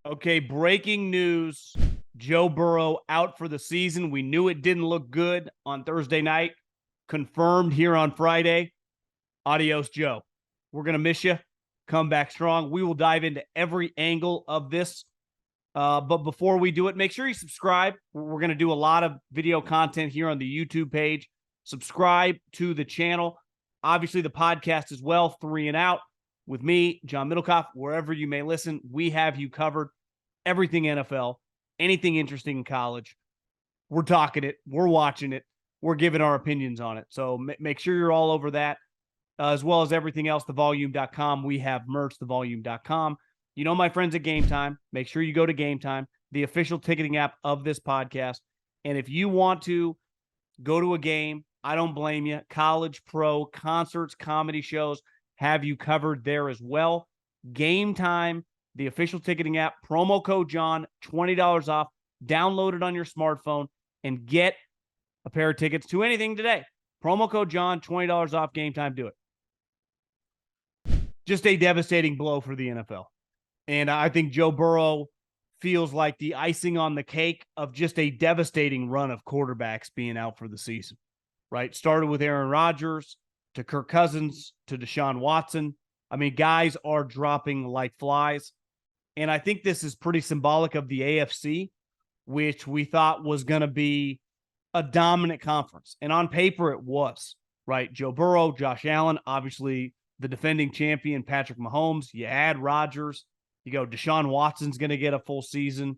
Okay, breaking news. Joe Burrow out for the season. We knew it didn't look good on Thursday night. Confirmed here on Friday. Adios, Joe. We're going to miss you. Come back strong. We will dive into every angle of this. But before we do it, make sure you subscribe. We're going to do a lot of video content here on the YouTube page. Subscribe to the channel. Obviously, the podcast as well, 3 and Out. With me, John Middlekauff, wherever you may listen, we have you covered. Everything NFL, anything interesting in college. We're talking it. We're watching it. We're giving our opinions on it. So make sure you're all over that, as well as everything else, thevolume.com. We have merch, thevolume.com. You know my friends at Gametime. Make sure you go to Gametime, the official ticketing app of this podcast. And if you want to go to a game, I don't blame you. College, pro, concerts, comedy shows, have you covered there as well. Gametime, the official ticketing app, promo code John, $20 off. Download it on your smartphone and get a pair of tickets to anything today. Promo code John, $20 off. Gametime, do it. Just a devastating blow for the NFL. And I think Joe Burrow feels like the icing on the cake of just a devastating run of quarterbacks being out for the season, right? Started with Aaron Rodgers to Kirk Cousins to Deshaun Watson. I mean, guys are dropping like flies. And I think this is pretty symbolic of the AFC, which we thought was going to be a dominant conference. And on paper, it was, right? Joe Burrow, Josh Allen, obviously the defending champion, Patrick Mahomes. You add Rodgers. You go, Deshaun Watson's going to get a full season.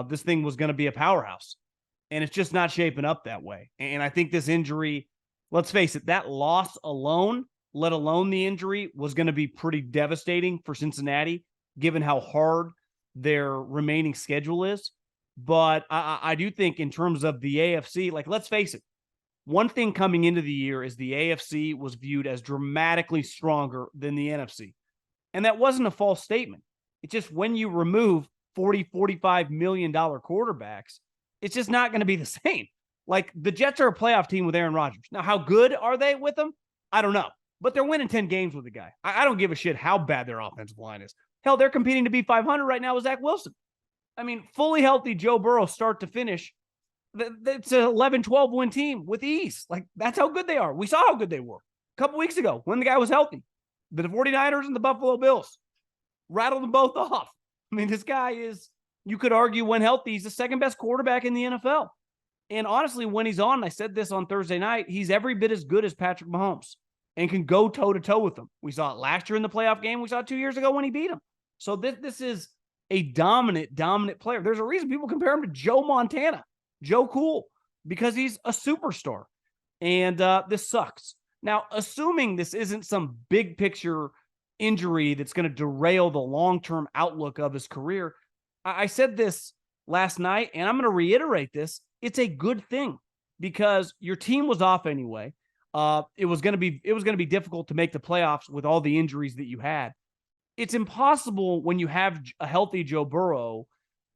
This thing was going to be a powerhouse. And it's just not shaping up that way. And I think this injury, let's face it, that loss alone, let alone the injury, was going to be pretty devastating for Cincinnati, given how hard their remaining schedule is. But I do think in terms of the AFC, like, let's face it, one thing coming into the year is the AFC was viewed as dramatically stronger than the NFC. And that wasn't a false statement. It's just when you remove $40, $45 million quarterbacks, it's just not going to be the same. Like, the Jets are a playoff team with Aaron Rodgers. Now, how good are they with them? I don't know. But they're winning 10 games with the guy. I don't give a shit how bad their offensive line is. Hell, they're competing to be 500 right now with Zach Wilson. I mean, fully healthy Joe Burrow start to finish, it's an 11-12 win team with ease. Like, that's how good they are. We saw how good they were a couple weeks ago when the guy was healthy. The 49ers and the Buffalo Bills rattled them both off. I mean, this guy is, you could argue when healthy, he's the second best quarterback in the NFL. And honestly, when he's on, I said this on Thursday night, he's every bit as good as Patrick Mahomes and can go toe-to-toe with him. We saw it last year in the playoff game. We saw it 2 years ago when he beat him. So this is a dominant player. There's a reason people compare him to Joe Montana, Joe Cool, because he's a superstar. And this sucks. Now, assuming this isn't some big picture injury that's going to derail the long-term outlook of his career, I said this last night, and I'm going to reiterate this. It's a good thing because your team was off anyway. It was going to be difficult to make the playoffs with all the injuries that you had. It's impossible when you have a healthy Joe Burrow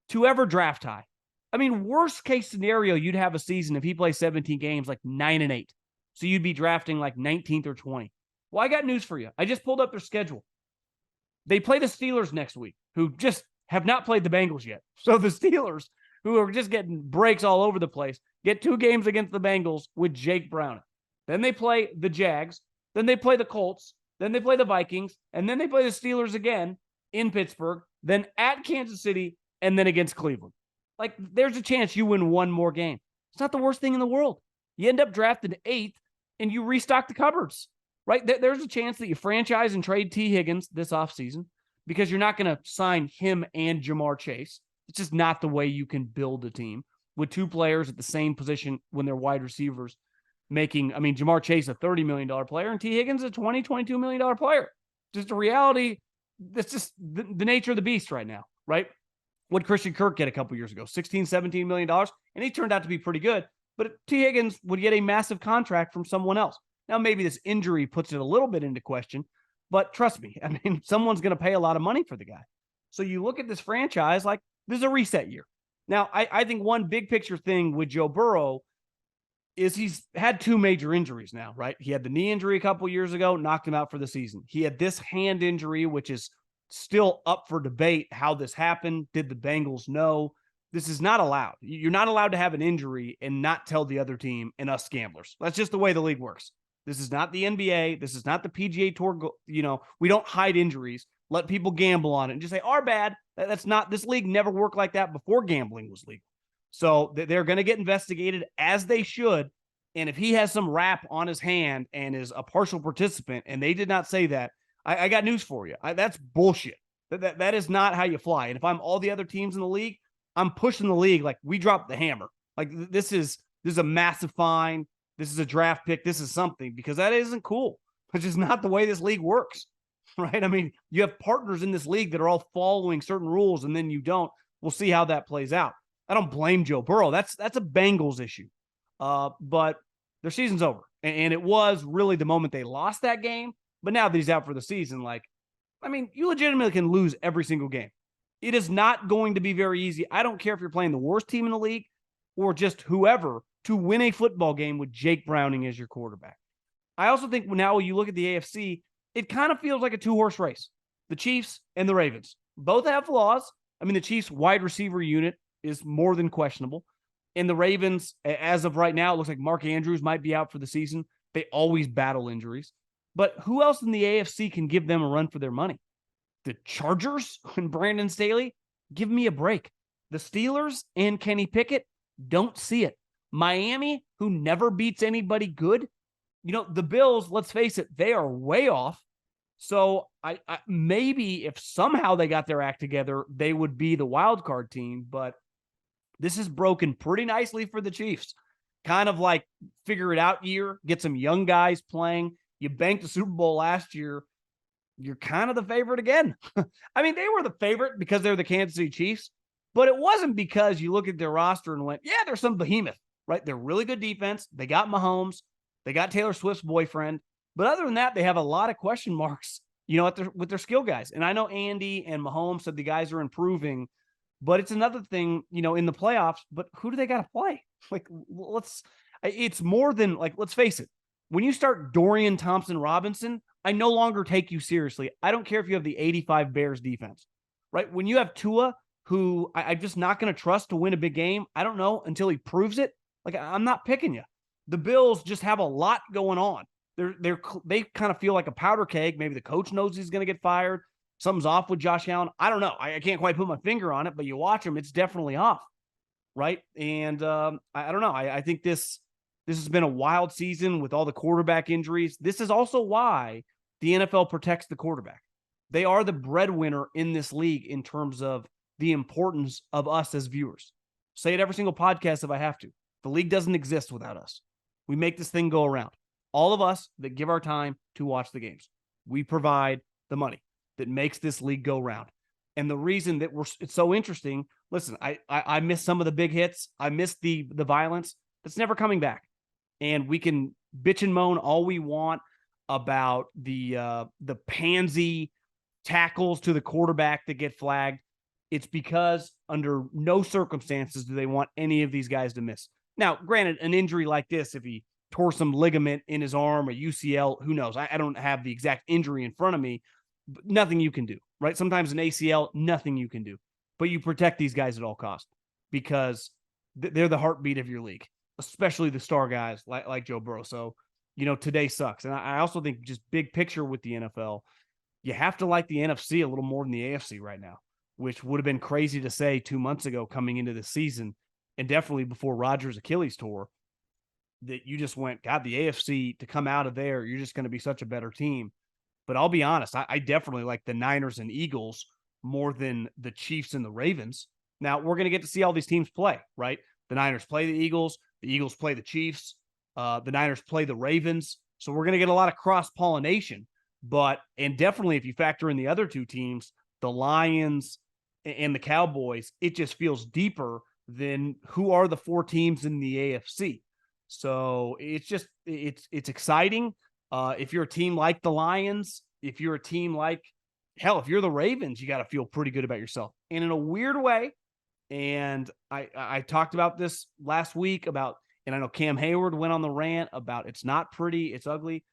to ever draft high. I mean, worst case scenario, you'd have a season if he plays 17 games, like 9-8. So you'd be drafting like 19th or 20. Well, I got news for you. I just pulled up their schedule. They play the Steelers next week, who just have not played the Bengals yet. So the Steelers, who are just getting breaks all over the place, get 2 games against the Bengals with Jake Browning. Then they play the Jags. Then they play the Colts. Then they play the Vikings. And then they play the Steelers again in Pittsburgh. Then at Kansas City. And then against Cleveland. Like, there's a chance you win one more game. It's not the worst thing in the world. You end up drafted 8th and you restock the cupboards, right? There's a chance that you franchise and trade T. Higgins this offseason because you're not going to sign him and Jamar Chase. It's just not the way you can build a team with 2 players at the same position when they're wide receivers making, I mean, Jamar Chase a $30 million player and T. Higgins a $22 million player. Just a reality. That's just the nature of the beast right now, right? What Christian Kirk get a couple years ago, $16, $17 million, and he turned out to be pretty good. But T. Higgins would get a massive contract from someone else. Now, maybe this injury puts it a little bit into question, but trust me, I mean, someone's going to pay a lot of money for the guy. So you look at this franchise like this is a reset year. Now, I think one big picture thing with Joe Burrow is he's had 2 major injuries now, right? He had the knee injury a couple years ago, knocked him out for the season. He had this hand injury, which is still up for debate how this happened. Did the Bengals know? This is not allowed. You're not allowed to have an injury and not tell the other team and us gamblers. That's just the way the league works. This is not the NBA. This is not the PGA Tour. We don't hide injuries. Let people gamble on it and just say, our bad. That's not, this league never worked like that before gambling was legal. So they're going to get investigated as they should. And if he has some rap on his hand and is a partial participant and they did not say that, I got news for you. That's bullshit. That is not how you fly. And if I'm all the other teams in the league, I'm pushing the league like we dropped the hammer. Like this is a massive fine. This is a draft pick. This is something, because that isn't cool. It's just not the way this league works, right? I mean, you have partners in this league that are all following certain rules and then you don't. We'll see how that plays out. I don't blame Joe Burrow. That's a Bengals issue. But their season's over. And it was really the moment they lost that game. But now that he's out for the season, you legitimately can lose every single game. It is not going to be very easy. I don't care if you're playing the worst team in the league or just whoever, to win a football game with Jake Browning as your quarterback. I also think now when you look at the AFC, it kind of feels like a two-horse race. The Chiefs and the Ravens both have flaws. I mean, the Chiefs' wide receiver unit is more than questionable. And the Ravens, as of right now, it looks like Mark Andrews might be out for the season. They always battle injuries. But who else in the AFC can give them a run for their money? The Chargers and Brandon Staley? Give me a break. The Steelers and Kenny Pickett? Don't see it. Miami, who never beats anybody good? The Bills, let's face it, they are way off. So I maybe if somehow they got their act together, they would be the wild card team. But this is broken pretty nicely for the Chiefs. Kind of like figure it out year, get some young guys playing. You banked the Super Bowl last year. You're kind of the favorite again. I mean, they were the favorite because they're the Kansas City Chiefs, but it wasn't because you look at their roster and went, yeah, there's some behemoth, right? They're really good defense. They got Mahomes. They got Taylor Swift's boyfriend. But other than that, they have a lot of question marks, with their skill guys. And I know Andy and Mahomes said the guys are improving, but it's another thing, in the playoffs, but who do they got to play? It's more than let's face it. When you start Dorian Thompson-Robinson, I no longer take you seriously. I don't care if you have the 85 Bears defense, right? When you have Tua, who I'm just not going to trust to win a big game, I don't know until he proves it. I'm not picking you. The Bills just have a lot going on. They kind of feel like a powder keg. Maybe the coach knows he's going to get fired. Something's off with Josh Allen. I don't know. I can't quite put my finger on it, but you watch him, it's definitely off, right? And I don't know. I think this has been a wild season with all the quarterback injuries. This is also why the NFL protects the quarterback. They are the breadwinner in this league in terms of the importance of us as viewers. Say it every single podcast if I have to. The league doesn't exist without us. We make this thing go around. All of us that give our time to watch the games. We provide the money that makes this league go round. And the reason that it's so interesting, listen, I miss some of the big hits. I miss the violence. That's never coming back. And we can bitch and moan all we want about the pansy tackles to the quarterback that get flagged. It's because under no circumstances do they want any of these guys to miss. Now, granted, an injury like this, if he tore some ligament in his arm or UCL, who knows? I don't have the exact injury in front of me, but nothing you can do, right? Sometimes an ACL, nothing you can do. But you protect these guys at all costs because they're the heartbeat of your league, especially the star guys like Joe Burrow. So, today sucks. And I also think just big picture with the NFL, you have to like the NFC a little more than the AFC right now, which would have been crazy to say 2 months ago coming into the season, and definitely before Rodgers' Achilles tore, that you just went, God, the AFC, to come out of there, you're just going to be such a better team. But I'll be honest, I definitely like the Niners and Eagles more than the Chiefs and the Ravens. Now, we're going to get to see all these teams play, right? The Niners play the Eagles play the Chiefs, the Niners play the Ravens. So we're going to get a lot of cross-pollination. And definitely if you factor in the other two teams, the Lions and the Cowboys, it just feels deeper than who are the four teams in the AFC. So it's exciting. If you're a team like the Lions, if you're a team like, hell, if you're the Ravens, you got to feel pretty good about yourself. And in a weird way, and I talked about this last week and I know Cam Hayward went on the rant about it's not pretty, it's ugly.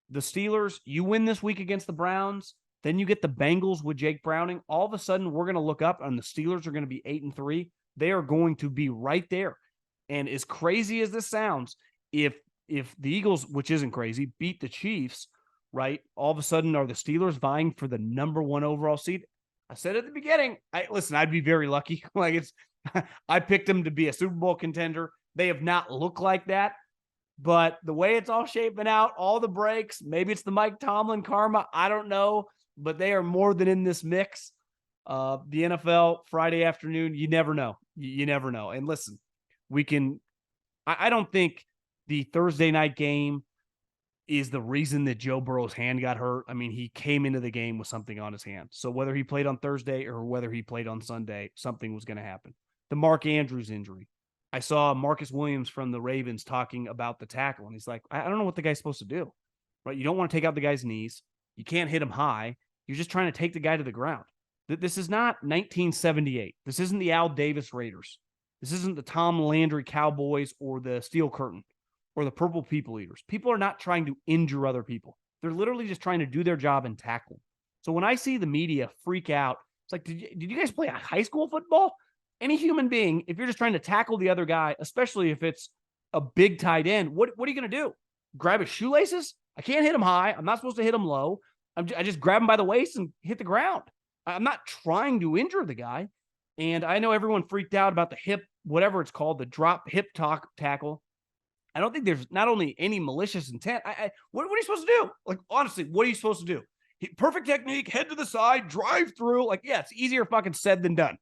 The Steelers, you win this week against the Browns, Then you get the Bengals with Jake Browning. All of a sudden, we're going to look up and the Steelers are going to be 8-3. They are going to be right there. And as crazy as this sounds, if the Eagles, which isn't crazy, beat the Chiefs, right, all of a sudden are the Steelers vying for the number 1 overall seed? I said at the beginning, I'd be very lucky. I picked them to be a Super Bowl contender. They have not looked like that. But the way it's all shaping out, all the breaks, maybe it's the Mike Tomlin karma. I don't know, but they are more than in this mix. The NFL Friday afternoon, you never know. You never know. And listen, I don't think the Thursday night game is the reason that Joe Burrow's hand got hurt. I mean, he came into the game with something on his hand. So whether he played on Thursday or whether he played on Sunday, something was going to happen. The Mark Andrews injury. I saw Marcus Williams from the Ravens talking about the tackle, and he's like, I don't know what the guy's supposed to do, right? You don't want to take out the guy's knees. You can't hit him high. You're just trying to take the guy to the ground. This is not 1978. This isn't the Al Davis Raiders. This isn't the Tom Landry Cowboys or the Steel Curtain or the Purple People Eaters. People are not trying to injure other people. They're literally just trying to do their job and tackle. So when I see the media freak out, it's like, did you guys play a high school football? Any human being, if you're just trying to tackle the other guy, especially if it's a big tight end, what are you going to do? Grab his shoelaces? I can't hit him high. I'm not supposed to hit him low. I just grab him by the waist and hit the ground. I'm not trying to injure the guy. And I know everyone freaked out about the hip, whatever it's called, the drop hip tackle. I don't think there's not only any malicious intent. What are you supposed to do? Like, honestly, what are you supposed to do? Perfect technique, head to the side, drive through. Like, yeah, it's easier fucking said than done.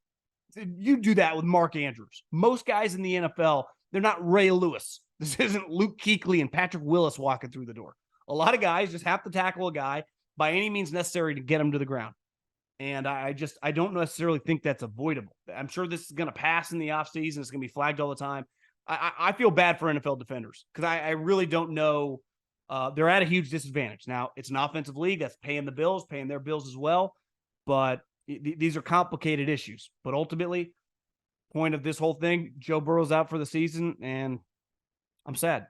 You do that with Mark Andrews. Most guys in the NFL, they're not Ray Lewis. This isn't Luke Kuechly and Patrick Willis walking through the door. A lot of guys just have to tackle a guy by any means necessary to get him to the ground. And I don't necessarily think that's avoidable. I'm sure this is going to pass in the offseason. It's going to be flagged all the time. I feel bad for NFL defenders because I really don't know. They're at a huge disadvantage. Now, it's an offensive league that's paying the bills, paying their bills as well. But these are complicated issues. But ultimately, point of this whole thing, Joe Burrow's out for the season, and I'm sad.